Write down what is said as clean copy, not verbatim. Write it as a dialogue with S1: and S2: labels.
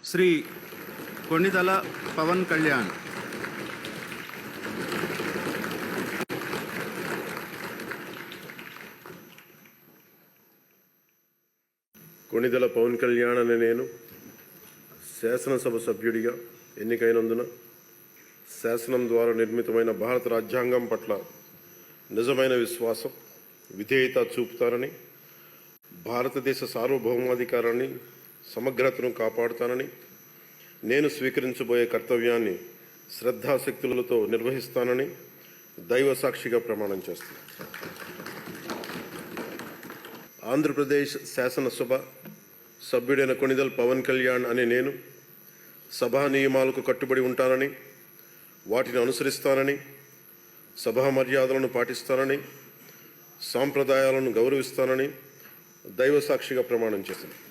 S1: శ్రీ కొణిదల పవన్ కళ్యాణ్.
S2: కొణిదల పవన్ కళ్యాణ్ అనే నేను శాసనసభ సభ్యుడిగా ఎన్నికైనందున శాసనం ద్వారా నిర్మితమైన భారత రాజ్యాంగం పట్ల నిజమైన విశ్వాసం, విధేయత చూపుతానని, భారతదేశ సార్వభౌమాధికారాన్ని, సమగ్రతను కాపాడుతానని, నేను స్వీకరించబోయే కర్తవ్యాన్ని శ్రద్ధాశక్తులతో నిర్వహిస్తానని దైవ సాక్షిగా ప్రమాణం చేస్తాను. ఆంధ్రప్రదేశ్ శాసనసభ సభ్యుడైన కొణిదల్ పవన్ కళ్యాణ్ అనే నేను సభా నియమాలకు కట్టుబడి ఉంటానని, వాటిని అనుసరిస్తానని, సభా మర్యాదలను పాటిస్తానని, సాంప్రదాయాలను గౌరవిస్తానని దైవ సాక్షిగా ప్రమాణం చేస్తాను.